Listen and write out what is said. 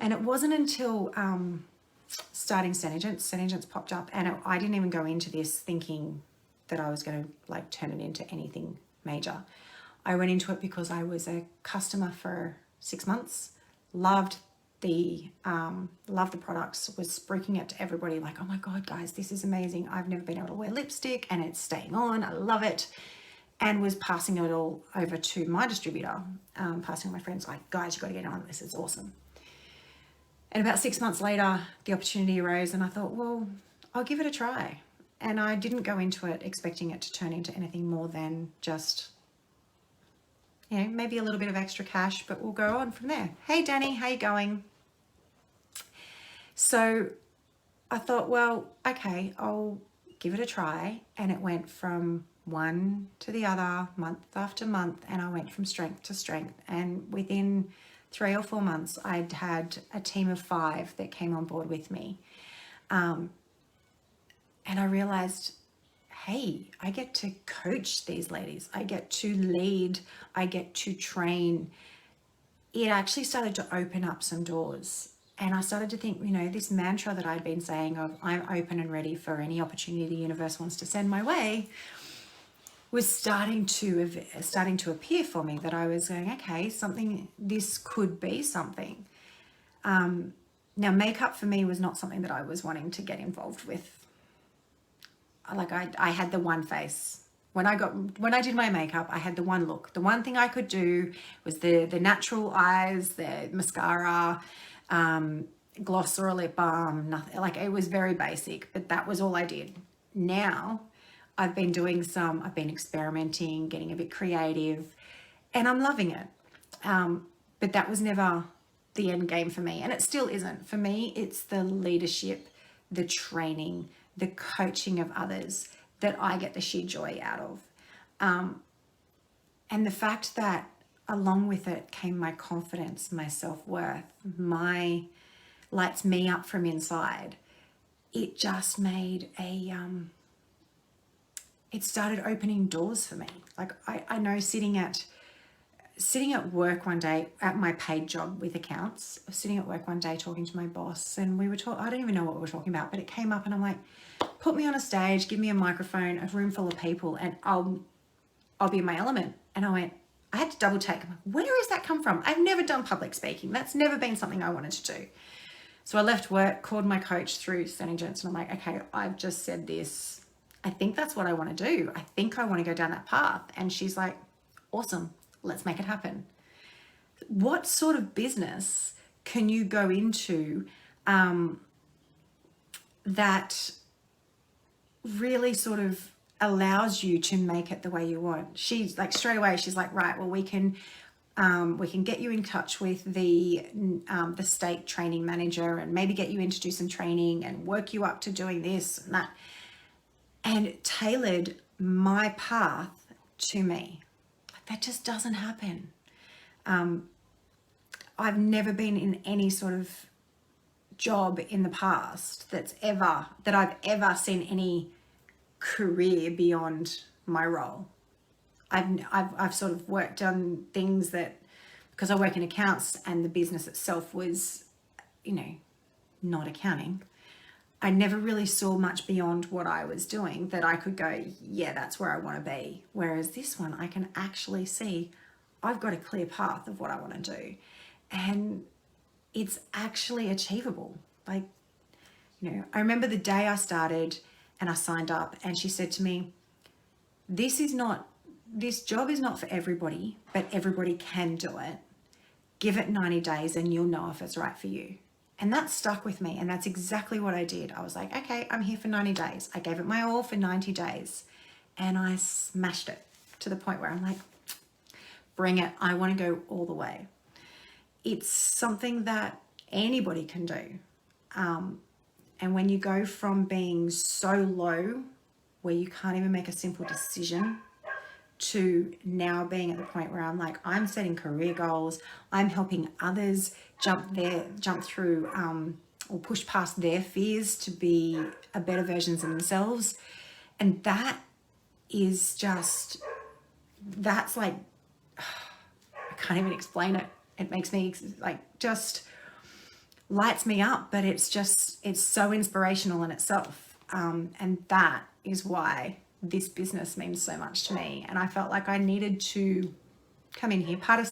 And it wasn't until starting Senegence popped up, and I didn't even go into this thinking that I was going to like turn it into anything major. I went into it because I was a customer for 6 months, loved the products, was spruiking it to everybody like, oh my God, guys, this is amazing. I've never been able to wear lipstick and it's staying on. I love it. And was passing it all over to my distributor, passing my friends like, guys, you got to get on this. It's awesome. And about 6 months later, the opportunity arose and I thought, well, I'll give it a try. And I didn't go into it expecting it to turn into anything more than just, you know, maybe a little bit of extra cash, but we'll go on from there. Hey, Danny, how you going? So I thought, well, okay, I'll give it a try. And it went from one to the other, month after month, and I went from strength to strength. And within 3 or 4 months, I'd had a team of 5 that came on board with me. And I realized, hey, I get to coach these ladies. I get to lead. I get to train. It actually started to open up some doors. And I started to think, you know, this mantra that I'd been saying of I'm open and ready for any opportunity the universe wants to send my way was starting to appear for me, that I was going, okay, this could be something. Now, makeup for me was not something that I was wanting to get involved with. Like I had the one face. When I did my makeup, I had the one look. The one thing I could do was the natural eyes, the mascara, gloss or a lip balm, nothing. Like it was very basic, but that was all I did. Now I've been experimenting, getting a bit creative, and I'm loving it. But that was never the end game for me, and it still isn't. For me, it's the leadership, the training, the coaching of others that I get the sheer joy out of. And the fact that along with it came my confidence, my self-worth, lights me up from inside. It just made it started opening doors for me. Like I know sitting at work one day at my paid job with accounts, sitting at work one day talking to my boss, and we were talking, I don't even know what we were talking about, but it came up and I'm like, put me on a stage, give me a microphone, a room full of people, and I'll be in my element. And I went, I had to double take. I'm like, where has that come from? I've never done public speaking. That's never been something I wanted to do. So I left work, called my coach through Senegence, and I'm like, okay, I've just said this. I think that's what I want to do. I think I want to go down that path. And she's like, awesome, let's make it happen. What sort of business can you go into that really sort of allows you to make it the way you want? She's like, straight away, she's like, right, well, we can get you in touch with the state training manager and maybe get you in to do some training and work you up to doing this and that. And tailored my path to me. That just doesn't happen. I've never been in any sort of job in the past that I've ever seen any career beyond my role. I've sort of worked on things that, because I work in accounts and the business itself was, you know, not accounting, I never really saw much beyond what I was doing that I could go, yeah, that's where I want to be. Whereas this one, I can actually see I've got a clear path of what I want to do. And it's actually achievable. Like, you know, I remember the day I started and I signed up and she said to me, this job is not for everybody, but everybody can do it. Give it 90 days and you'll know if it's right for you. And that stuck with me. And that's exactly what I did. I was like, okay, I'm here for 90 days. I gave it my all for 90 days and I smashed it to the point where I'm like, bring it. I want to go all the way. It's something that anybody can do. And when you go from being so low where you can't even make a simple decision to now being at the point where I'm like, I'm setting career goals, I'm helping others jump through or push past their fears to be a better versions of themselves. And that is just, that's like, I can't even explain it. It makes me like just lights me up, but it's so inspirational in itself. And that is why this business means so much to me. And I felt like I needed to come in here. Part of